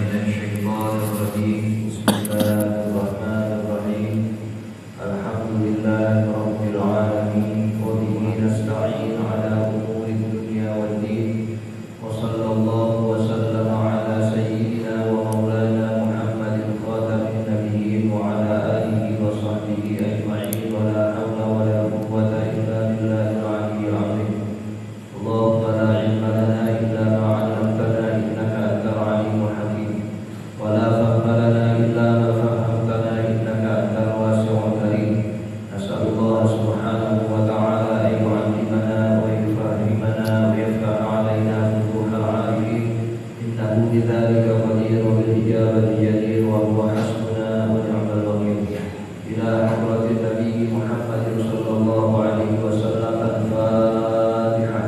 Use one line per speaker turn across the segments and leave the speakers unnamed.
من الشيطان الرجيم بسم الله الرحمن الرحيم الحمد لله رب العالمين وبه نستعين على أمور الدنيا والدين وصلى الله وسلم على سيدنا ومولانا محمد خاتم النبيين وعلى آله وصحبه أجمعين ولا حول ولا قوة إلا بالله العلي العظيم اللهم لا علم لنا إلا ما علمتنا إنك أنت العليم الحكيم ولا فهم لنا إلا ما فهمتنا إنك أنت الواسع الكريم نسأل الله سبحانه وتعالى أن يعلمنا ويفهمنا ويفتح علينا فتوح العارفين إنه بذلك قدير وبالإجابة جدير وهو حسبنا ونعم الوكيل إلى حضرة النبي محمد صلى الله عليه وسلم الفاتحة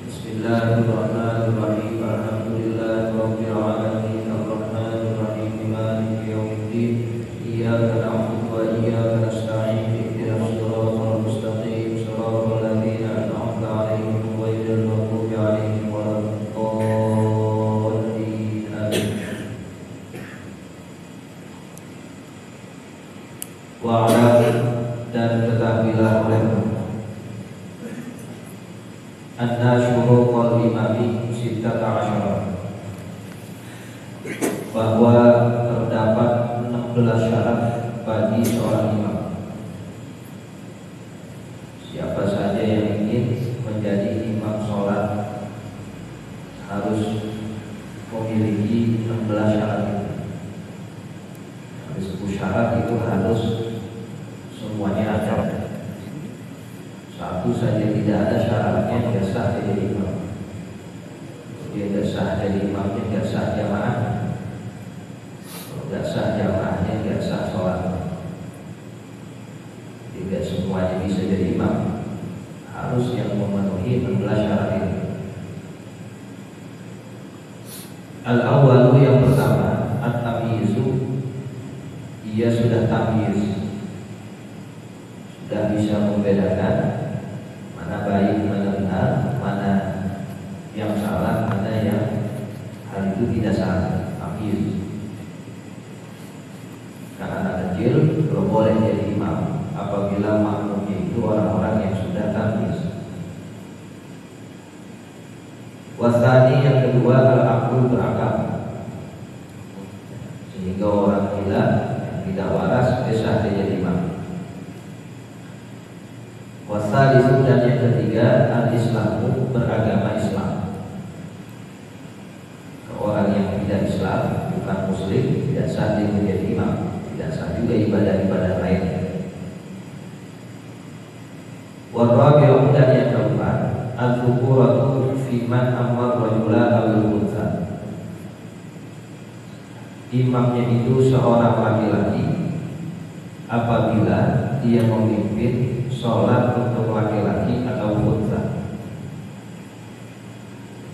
بسم الله الرحمن الرحيم الحمد لله رب العالمين الرحمن الرحيم مالك يوم الدين إياك نعبد وإياك نستعين اهدنا الصراط المستقيم صراط الذين أنعمت عليهم غير المغضوب عليهم ولا الضالين آمين wa'alam dan ketahuilah olehmu anna syuruqal imami sittata asyara bahwa terdapat 16 syarat bagi seorang imam. Siapa saja yang ingin menjadi imam sholat harus memiliki 16 syarat itu. Habis 10 syarat itu harus semuanya ada. Satu saja tidak ada syaratnya tidak sah jadi imam. Dia tidak sah jadi imamnya, tidak sah jamaah. Tidak sah jamaahnya, tidak sah sholat. Tidak semuanya bisa jadi imam. Harus yang memenuhi 16 syarat ini. Al-awwalu yang pertama at-tamyizu, ia sudah tamyiz, sudah bisa membedakan mana baik, mana benar, mana yang salah, mana yang hal itu tidak salah. Tamyiz. Karena anak kecil belum boleh jadi imam apabila makmumnya itu orang-orang yang sudah tamyiz. Wasani yang kedua al-aql berakal, sehingga orang gila yang tidak waras bisa jadi imam. Wasalisu dan yang ketiga al-islamu beragama Islam. Orang yang tidak Islam, bukan muslim, tidak sah dia menjadi imam, tidak sah juga ibadah-ibadah lainnya. Warabi'u dan yang keempat al-fuquratu fi man amar rajula al-unsa. Imamnya itu seorang laki-laki apabila dia memimpin sholat untuk laki-laki atau unsa.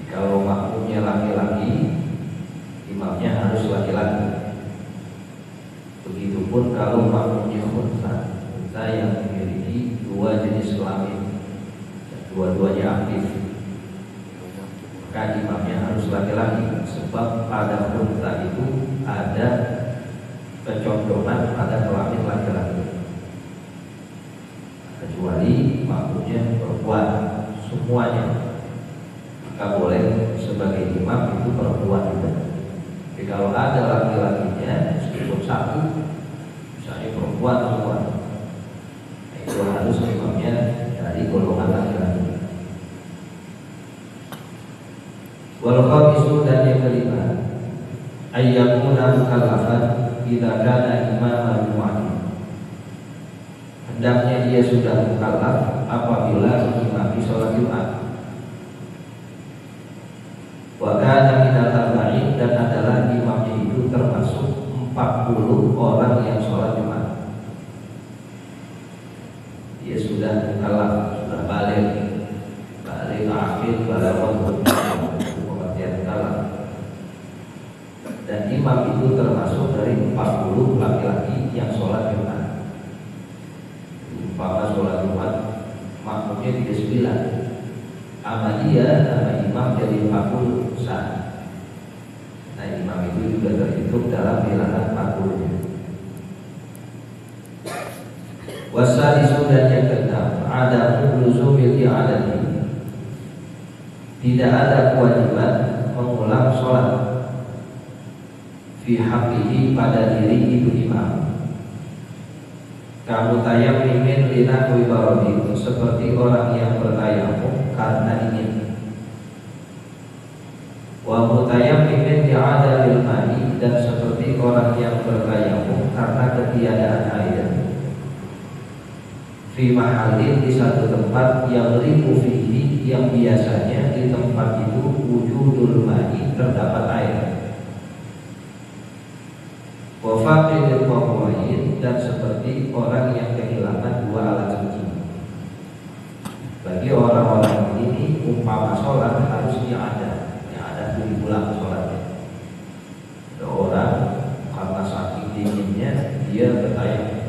Kalau makmumnya laki-laki, imamnya harus laki-laki. Begitupun kalau makmumnya unsa yang memiliki dua jenis kelamin, dua-duanya aktif, maka imamnya harus laki-laki. Sebab pada unsa itu ada kecondongan pada kelamin laki-laki, kecuali makmumnya perempuan semuanya, maka boleh sebagai imam itu perempuan juga. Tapi kalau ada laki-lakinya meskipun satu, misalnya perempuan semua, itu harus imamnya dari golongan laki-laki. Wal khamisu dan yang kelima ayyakuna mukallafan idza kana imaman mu'min. Hendaknya dia sudah mukallaf apabila mengimami sholat Jumat. Wa kana minal arba'in dan adalah imamnya itu termasuk 40 orang yang sholat Jumat. Dia sudah mukallaf, sudah balik akhir, balik pengertian mukallaf. Dan imam itu termasuk dari 40 laki-laki yang sholat Jumat. Umpama sholat Jumat makmumnya 39, Ahmadiyah nama imam jadi 40 sah. Nah, imam itu juga terhitung dalam bilangan 40. Wasadisu dan yang keenam, ada luzumil i'adati, tidak ada kewajiban mengulang sholat fi haqqihi pada diri itu imam. Kamu tayammin linahwi baradin, seperti orang yang bertayamum karena ingin. Wa mutayammin li'adamil ma'i, dan seperti orang yang bertayamum karena ketiadaan air. Fi mahallin, di satu tempat yang ribu fihi, yang biasanya di tempat itu wujudul ma'i, terdapat air. Wa faqidil qawwain, dan seperti orang yang kehilangan dua alat suci. Bagi orang-orang ini umpama sholat harusnya ada itu diulang sholatnya. Ada orang karena saking dinginnya dia bertayamum,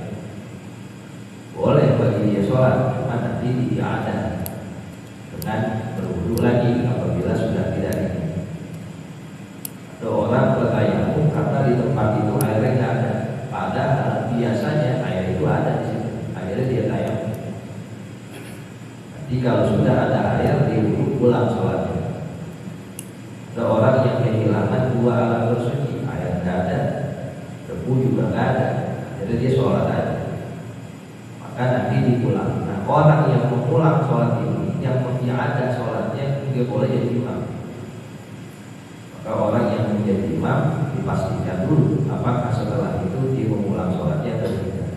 boleh bagi dia sholat, cuma nanti diada dengan berwudu lagi apabila sudah tidak dingin. Ada orang bertayamum karena di tempat itu airnya tidak ada, padahal biasanya air itu ada di situ, akhirnya dia tayamum. Nanti kalau sudah ada air, dia ulang sholatnya. Ada orang yang kehilangan dua alat bersuci, air tidak ada, debu juga tidak ada, jadi dia sholat aja, maka nanti diulang. Nah, orang yang mengulang sholat ini, yang ada sholatnya, dia boleh jadi imam. Maka orang yang menjadi imam dipastikan dulu apakah setelah itu dia mengulang sholatnya atau tidak.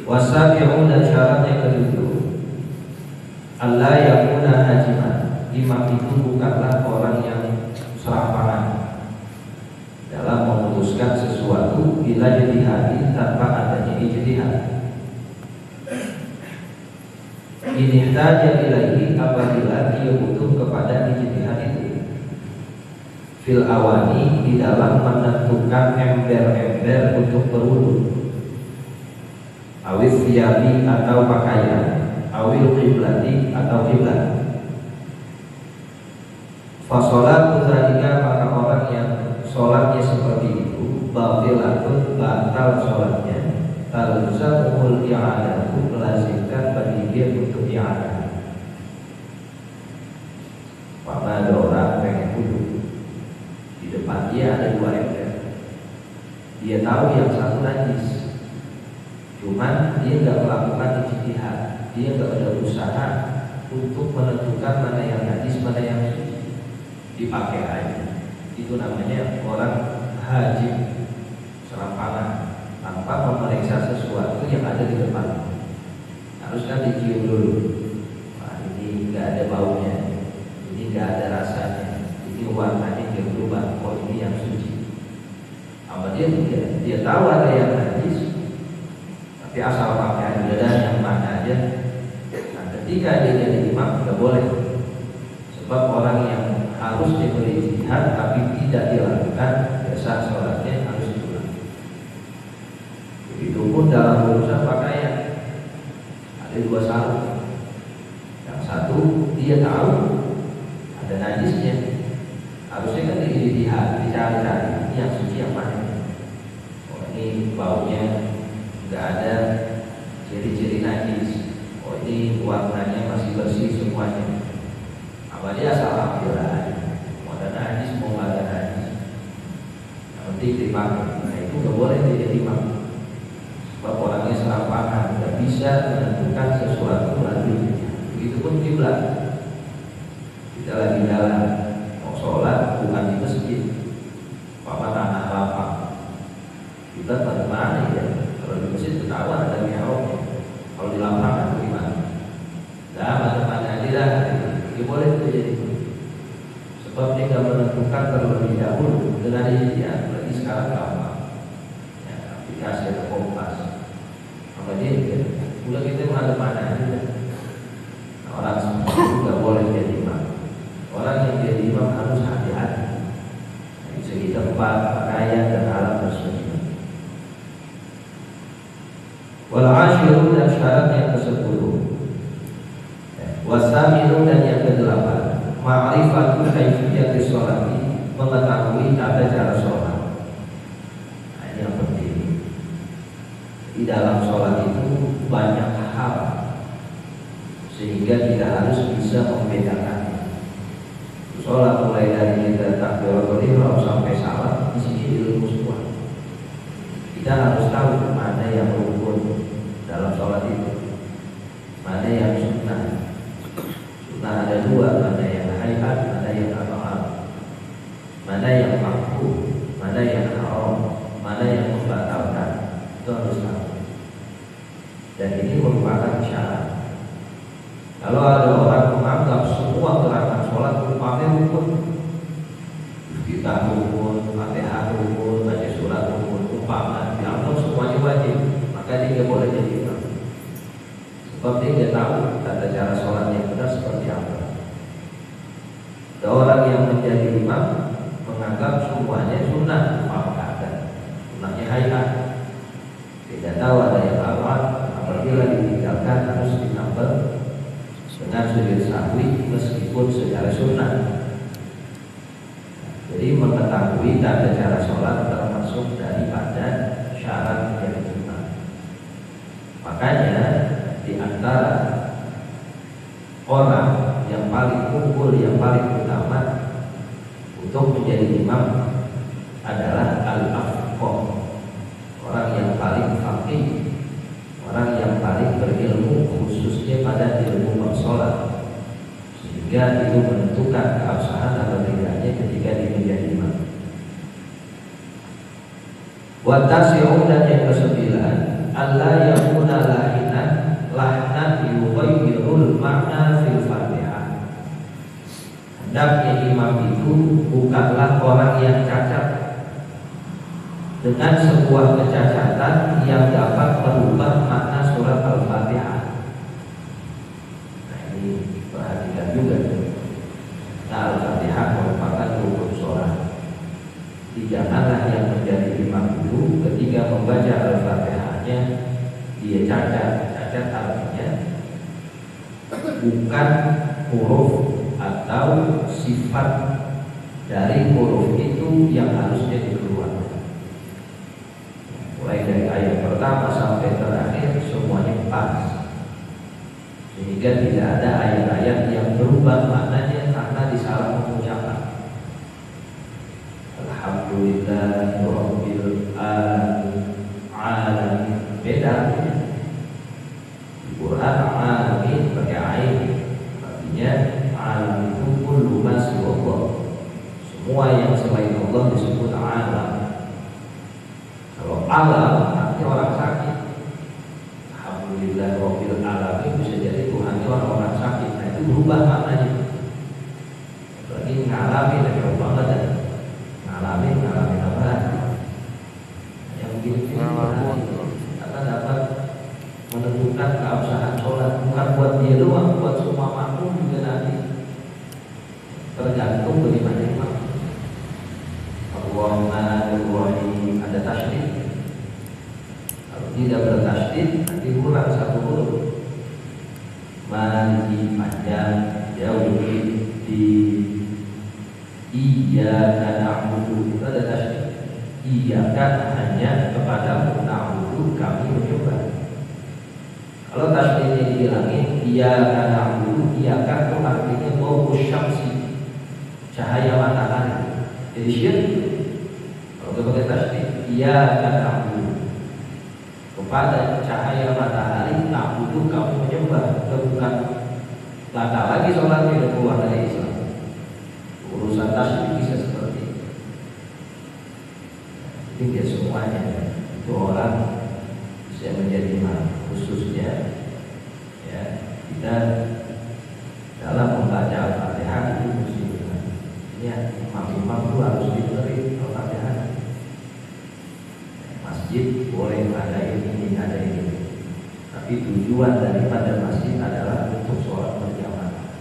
Wasabi'un, dan syaratnya kedua, Allah yakuna hajiman, imam itu bukanlah orang yang serampangan dalam memutuskan sesuatu bila ijtihad, tanpa adanya ijtihad. Ini ihtaja ilaihi, apabila dia butuh kepada ijtihad itu. Fil awani, di dalam menentukan ember-ember untuk berwudu. Awil thiyabi, atau pakaian. Awil qiblati, atau qiblat. Fasolat dzalika, maka orang yang sholatnya seperti itu, batilatun, batal sholatnya. Talzamul i'adatu, melazimkan bagi dia untuk i'adah. Karena ada orang pengen wudu, di depan dia ada dua ember, dia tahu yang satu najis, cuman dia nggak melakukan ijtihad, dia nggak ada usaha untuk menentukan mana yang najis, mana yang suci, dipakai aja. Itu namanya orang haji, serampangan, tanpa memeriksa sesuatu yang ada di depan. Harus kan dicium dulu, nah, ini nggak ada baunya, ini nggak ada rasanya, ini warnanya dia berubah, oh ini yang suci. Apa dia tahu ada yang najis, tapi asal pakai aja dan yang mana aja. Nah, ketika dia jadi imam nggak boleh, sebab orang yang harus diberi ijtihad tapi tidak dilakukan, biasa sholatnya harus diulang. Begitupun dalam urusan pakaian, ada dua sarung. Yang satu dia tahu ada najisnya, harusnya kan diijtihad, dicari-cari ini yang suci yang mana. Oh ini baunya nggak ada ciri-ciri najis, oh ini warnanya masih bersih semuanya. Apa dia salah ambil aja, mau ada najis mau nggak ada najis, yang penting dipakai. Nah itu nggak boleh jadi imam, sebab orangnya serampangan, nggak bisa menentukan sesuatu melalui. Begitupun kiblat, kita lagi jalan mau sholat bukan di masjid, apa tanah lapang, kita pada mana ya? Kalau di masjid ketahuan ada mihrabnya, kalau di lapangan gimana? Nah mana-mana aja dah. Dia boleh jadi, sebab dia tidak menentukan terlebih dahulu dengan ijtihad. Lagi sekarang gampang, ya, aplikasi atau kompas, maka dia udah kita menghadap mana aja. Nah, orang seperti itu tidak boleh jadi imam. Orang yang jadi imam harus hati-hati dari segi tempat, pakaian, dan alat bersuci. Wal ashiru, dan syarat yang ke-10, wasaminu, dan yang ke-8, ma'rifatu kaifiyati sholati, mengetahui tata cara sholat. Nah, ini yang penting. Di dalam sholat itu banyak hal, sehingga kita harus bisa membedakannya. Sholat mulai dari kita takbiratul ihram sampai salam, di sini ilmu semua. Kita harus tahu mana yang rukun dalam sholat itu, mana yang sunnah. Sunnah ada dua, mana yang hayat, mana yang amal, mana yang makruh, mana yang haram, mana yang membatalkan. Itu harus tahu. Dan ini merupakan syarat. Kalau ada orang menganggap semua gerakan sholat umpamanya rukun, kita rukun, Fatihah rukun, baca surat rukun, umpamanya dianggap semuanya wajib, maka dia boleh jadi imam. Sebab dia tahu tata cara sholat yang benar seperti apa. Ada orang yang menjadi imam menganggap semuanya sunnah, maka ada sunnahnya hayat. Tidak tahu ada yang awal, apabila ditinggalkan harus ditambah dengan sujud sahwi meskipun secara sunnah. Jadi mengetahui tata cara sholat termasuk daripada syarat menjadi imam. Makanya di antara orang yang paling unggul, yang paling utama untuk menjadi imam adalah al-afqah, orang yang paling faqih, orang yang paling berilmu khususnya pada ilmu sholat, sehingga itu menentukan keabsahan atau tidaknya ketika dia menjadi imam. Wa tasi'un, dan yang kesembilan, alla yakuna lahinan lahnan yughayyirul makna fil Fatihah. Hendaknya imam itu bukanlah orang yang cacat dengan sebuah kecacatan yang dapat merubah makna surat Al-Fatihah. Nah, ini perhatikan juga. Nah, Al-Fatihah merupakan rukun sholat. Janganlah yang menjadi imam itu ketika membaca Al-Fatihahnya dia cacat. Cacat artinya bukan huruf atau sifat dari huruf itu yang harusnya dikeluarkan. Mulai dari ayat pertama sampai terakhir semuanya pas, sehingga tidak ada ayat-ayat yang berubah maknanya karena disalah pengucapan. Alhamdulillahirabbil alamin, beda artinya. Di Quran alamin pakai ain, artinya alam itu kullu ma siwallah, semua yang selain Allah disebut alam. Kalau alam artinya orang sakit. Alhamdulillah rabbil alamin bisa jadi Tuhannya orang sakit. Nah, itu berubah maknanya. Lagi ngalamin, jauh banget ya. Ngalamin apa? Yang begini karena dapat menentukan keabsahan sholat, bukan buat dia doang, buat semua makmum juga nanti. Tergantung bagaimana imam. Ar-Rahmanir-Rahim ada tasydid. Kalau tidak bertasydid nanti kurang satu huruf. Maliki panjang, jauh di iyyaka na'budu itu ada tasydid. Iyyaka hanya kepada na'budu kami menyembah. Kalau tasydidnya dihilangin, iyyaka na'budu, iyyaka itu artinya bau syamsi, cahaya matahari. Jadi syirik. Kalau kita pakai tasydid, iyyaka na'budu, kepada cahaya matahari na'budu kamu menyembah. Itu bukan batal lagi sholatnya, udah keluar dari Islam. Urusan tasydid bisa seperti itu. Jadi dia semuanya itu orang bisa menjadi imam, khususnya ya kita dalam membaca Al-Fatihah itu mesti ya imam-imam itu harus diberi Al-Fatihah. Masjid boleh ada ini, tapi tujuan daripada masjid adalah untuk sholat berjamaah.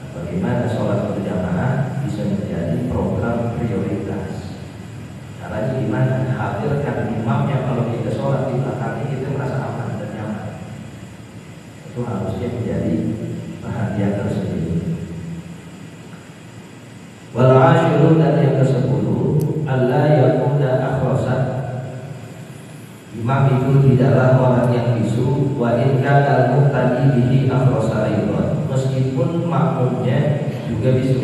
Nah, bagaimana sholat berjamaah bisa menjadi program prioritas? Caranya gimana? Hadirkan imamnya. Kalau kita sholat di belakangnya kita merasa aman dan nyaman. Itu harusnya menjadi perhatian tersendiri. dan yang ke-10 alla yakuna akhrasan. Imam itu tidaklah orang yang bisu, wa in kana al-muqtadi bihi akhrasa aidan, meskipun makmumnya juga bisu.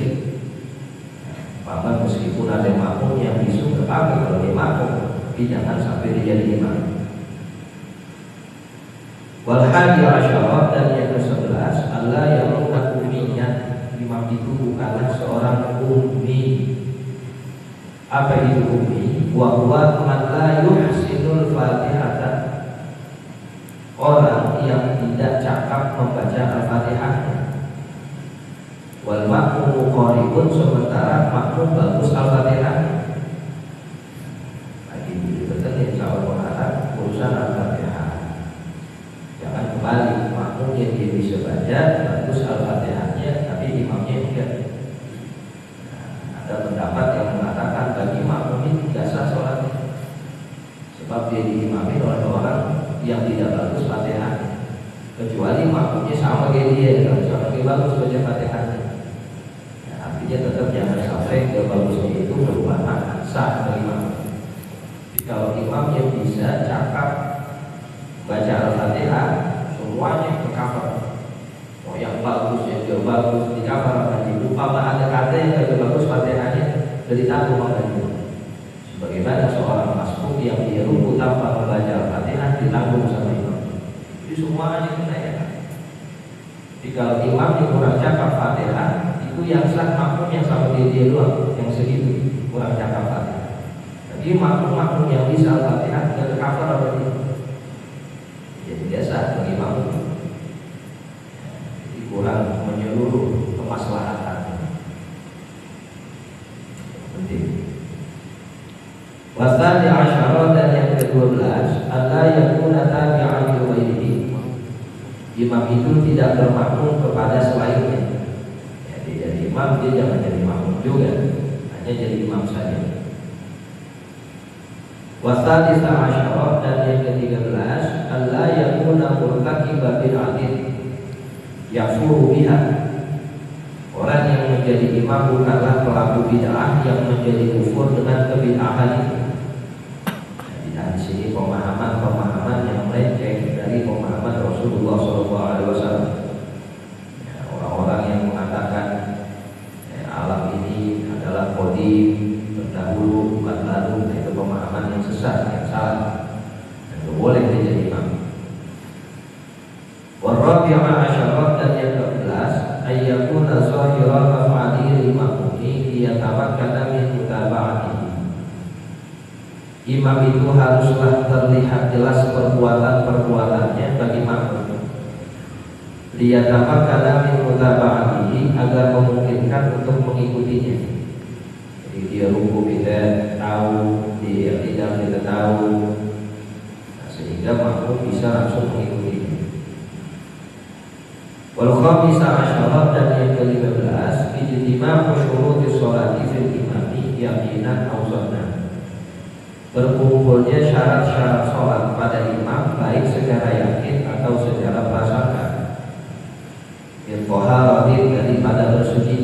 Maka meskipun ada makmum yang bisu tetapi kalau dia makmum, tapi jangan sampai dia jadi imam. Wal hadi asyara dan yang ke-11 alla yakuna ummiyan. Imam itu bukanlah seorang ummi. Apa itu ummi? Wa huwa man la yuhsinul Fatihata, orang yang tidak cakap membaca Al-Fatihah. Wal makmum qaribun, sementara makmum bagus Al-Fatihah. Lagi betul insya Allah mengatakan urusan Al-Fatihah. Jangan kembali makmumnya dia bisa baca bagus Al-Fatihahnya, tapi imamnya enggak. Ada pendapat yang mengatakan bagi makmum ini tidak sah sholatnya, sebab dia diimami oleh orang yang tidak bagus Fatihah. Kecuali makmumnya sama kayak dia, kalau sama kayak bagus baca Fatihahnya, ya, artinya tetap jangan sampai kebagusnya itu merupakan sah bagi makmum. Kalau imamnya bisa cakap baca Al-Fatihah, semuanya ke cover. Oh, yang bagus, yang gak bagus di cover akan dibuka. Ada kata yang gak bagus Fatihahnya dari tanggung maknanya. Sebagaimana seorang masbuk yang dia ruku tanpa membaca Al-Fatihah ditanggung sama imam. Jadi semuanya kena ya. Jadi kalau imam yang kurang cakap Fatihah, itu yang sah makmum yang sama dia doang, yang segitu kurang cakap Fatihah. Jadi makmum yang bisa Al-Fatihah tidak tercover oleh dia. Jadi biasa bagi makmum. Jadi kurang menyeluruh kemaslahatan. Penting. Wasani asyara dan yang ke-12 alla yakuna tabi'an li ghairihi. Imam itu tidak bermakmum kepada selainnya. Jadi imam dia jangan jadi makmum juga, hanya jadi imam saja. Wasani asyara dan yang ke-13 alla yakuna murtakiba bid'atin yafuru biha. Orang yang menjadi imam bukanlah pelaku bid'ah yang menjadi kufur dengan kebid'ahan itu. Di sini pemahaman yang melenceng dari pemahaman Rasulullah SAW. Ya, orang-orang yang mengatakan alam ini adalah qadim, terdahulu, bukan lalu, itu pemahaman yang sesat, yang salah, dan tidak boleh menjadi imam. Warabi'ah asyarat dan yang ke-11 ayyakuna zahira af'ali al-ma'mumi liyatamakkana min mutaba'atihi. Imam itu haruslah terlihat jelas perbuatan-perbuatannya bagi makmum. Liyatamakkana min mutaba'atihi, agar memungkinkan untuk mengikutinya. Jadi dia ruku kita tahu, dia tidak kita tahu, sehingga makmum bisa langsung mengikutinya. Wal khamisah asyara dan yang ke-15 ijtima'u syurutis sholati fil imami yaqinan aw dhanna. Berkumpulnya syarat-syarat sholat pada imam baik secara yakin atau secara prasangka. Yang taharatin daripada bersuci.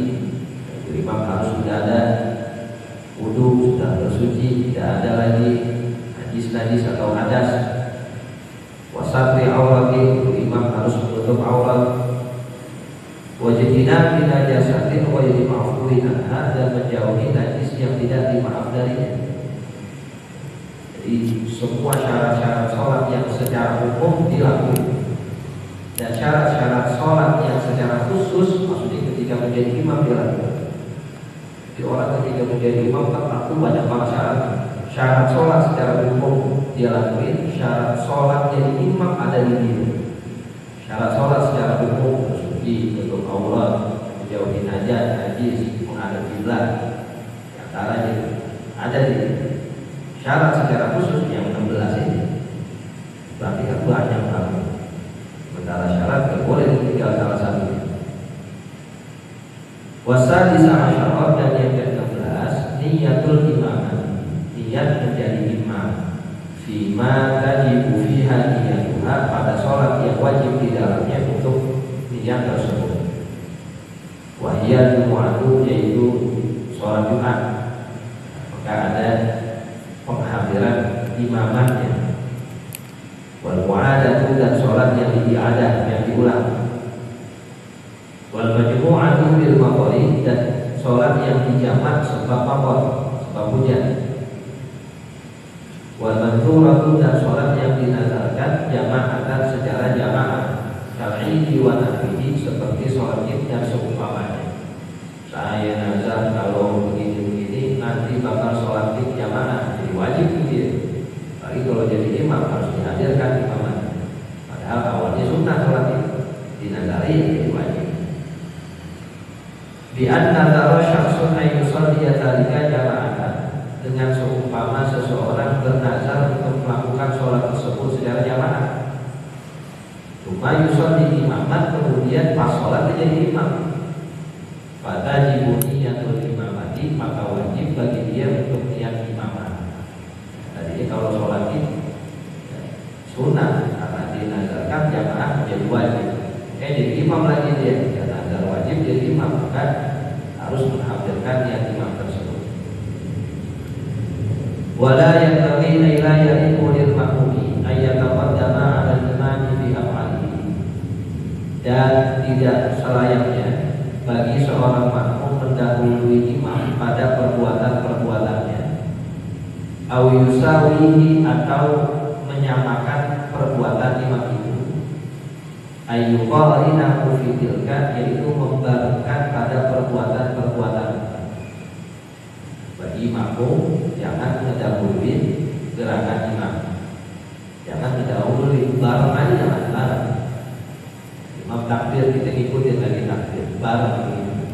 Imam harus sudah ada wudu, sudah bersuci, tidak ada lagi najis atau hadas. Wasatri auratin, imam harus menutup aurat. Wajibina bina jasatin wa yudima'fuwi anha, dan menjauhi najis yang tidak dimaaf darinya. Jadi semua syarat-syarat sholat yang secara umum dilakukan, dan syarat-syarat sholat yang secara khusus, maksudnya ketika menjadi imam dilakukan. Jadi orang ketika menjadi imam tertentu banyak banget syaratnya. Syarat sholat secara umum dia lakuin, syarat sholat jadi imam ada di dia. Syarat sholat secara umum bersuci, tutup aurat, menjauhi najis, menghadap kiblat, antaranya ada di dia. Syarat secara khusus yang 16 ini berarti kan banyak banget. Sementara syarat tidak boleh tinggal salah satunya. Wasadisa asyara dan yang ke-16 niyatul imamah, niat menjadi imam. Fima tajibu fiha niyatuha, pada sholat yang wajib di dalamnya untuk niat tersebut. Wahiyah jumu'atu, yaitu sholat Jumat, maka ada penghadiran imamannya. Wal mu'adatu, dan sholat yang diiadah, yang diulang. Wal majmu'atu bil maqari, dan sholat yang dijamak sebab maqar, sebab hujan. Wal manzuratu, dan sholat yang dinazarkan jama'atan secara jamaah, syar'i wa nafihi, seperti sholat id dan seumpamanya. Saya nazar kalau begini-begini nanti bakal sholat id jamaah, jadi wajib dia. Tapi kalau jadi imam harus dihadirkan imamannya. Padahal awalnya sunnah sholat id, dinazari jadi wajib. Bi anna tara syakhsun ay yusalli dzalika jama'atan, dengan seumpama seseorang bernazar untuk melakukan sholat tersebut secara jamaah. Cuma yusalli imaman, kemudian pas sholat dia jadi imam. Pada jibuni yang imamati, maka wajib bagi dia untuk niat imaman. Tadi kalau sholat itu sunnah, karena dinazarkan jamaah menjadi wajib. Jadi imam lagi dia, dan nazar wajib jadi imam, maka harus menghadirkan niat imam tersebut. Wala yanbaghi ila yaliqu lil ma'mumi ay yataqaddama 'ala al-imami fi af'alihi, dan tidak selayaknya bagi seorang makmum mendahului imam pada perbuatan-perbuatannya, aw yusawihi, atau menyamakan perbuatan imam itu, ayyuqarinahu fi tilka, yaitu membarengkan pada perbuatan-perbuatan. Bagi makmum jangan mendahului gerakan imam, jangan mendahului, bareng aja, jangan bareng. Imam takbir kita ikutin lagi takbir, bareng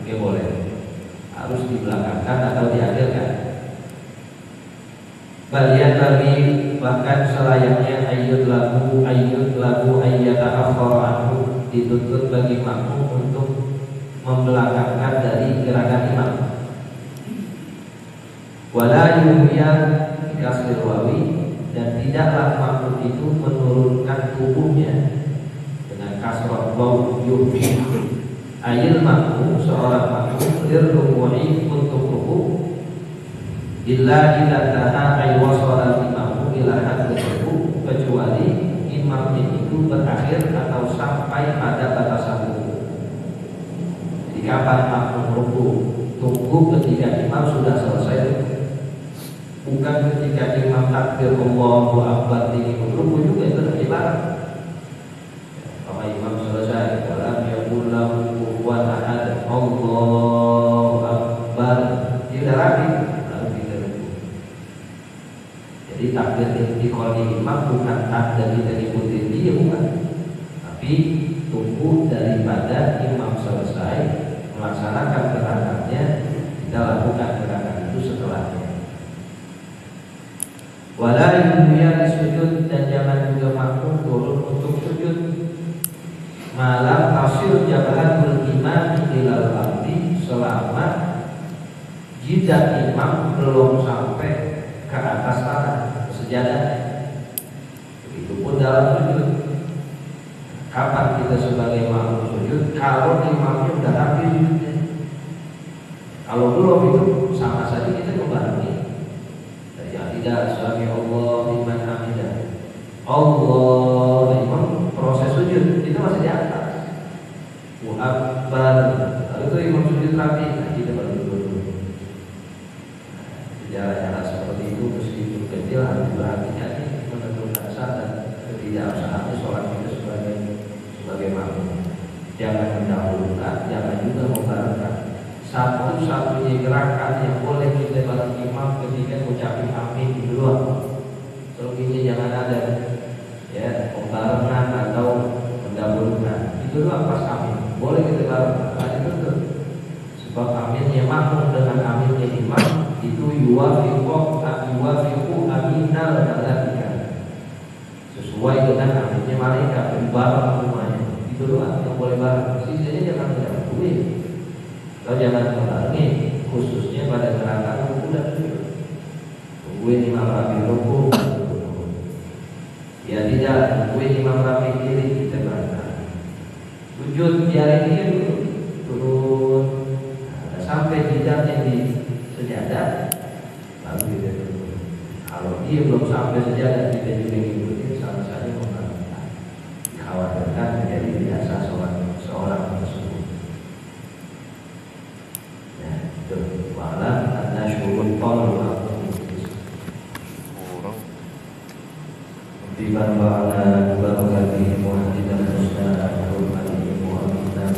ini boleh. Harus dibelakangkan atau dihadirkan. Balian bagi, bahkan selayaknya ayyud lagu ayyata akhara, dituntut bagi makmum untuk membelakangkan dari gerakan imam. Wala yuhyan kasril wawi, dan tidaklah makmum itu menurunkan tubuhnya dengan kasrah waw yuhyi. Ayil makmum, seorang makmum lirruku'i, untuk ruku, illa taha ay wasala imamu ila hadd ruku, kecuali imamnya itu berakhir atau sampai pada batasan ruku. Jadi kapan makmum ruku? Tunggu ketika imam sudah selesai. Bukan ketika imam takbir Allahu Akbar tinggi ruku juga, itu lebih barang. Kalau imam selesai, dalam yaqul lahu kufuwan ahad, Allahu Akbar, tidak rapi, lalu kita ruku. Jadi takbir intiqali imam bukan takbir kita ikutin dia, bukan. Tapi tunggu daripada imam selesai melaksanakan gerakannya, kita lakukan gerakan itu setelahnya. Wala yuhya sujud, dan jangan juga makmum turun untuk sujud malam tasil jabahatul imam ilal ardi, selama jidat imam belum sampai ke atas tanah, sejadah. Begitupun dalam sujud. Kapan kita sebagai makmum sujud? Kalau imamnya sudah habis sujudnya. Kalau belum, itu sama saja kita membarengi. Tidak, sami Allah liman hamidah, Allah, imam proses sujud itu masih di atas. Akbar, lalu itu imam sujud rapi, nah kita baru dulu. Cara-cara seperti itu meskipun kecil harus berhati-hati menentukan sah dan ketidaksahnya sholat itu sebagai makmum. Jangan mendahulukan, jangan juga membarengkan. Satu-satunya gerakan yang boleh kita bareng imam ketika ucapin amin duluan. Selebihnya jangan ada ya pembarengan atau mendahulukan. Itu doang pas amin. Boleh kita bareng, ada itu. Sebab aminnya makmum dengan aminnya imam itu yuwafiqu aminal malaika. Sesuai dengan aminnya malaikat, bareng semuanya. Itu doang yang boleh bareng. Sisanya jangan didahului. Kalau jangan membarengi, khususnya pada gerakan ruku dan sujud. Tungguin imam rapi ruku, ya tidak, tungguin imam rapi kiri, kita berangkat. Sujud biarin dia dulu, turun, sampai jidatnya sampai saja dan kita juga ikuti sama saja membatalkan. Dikhawatirkan menjadi biasa seorang tersebut. Ya, itu wala karena syurut tol Biban ba'ala barakatihi muhammadan husna al-hurmati muhammadan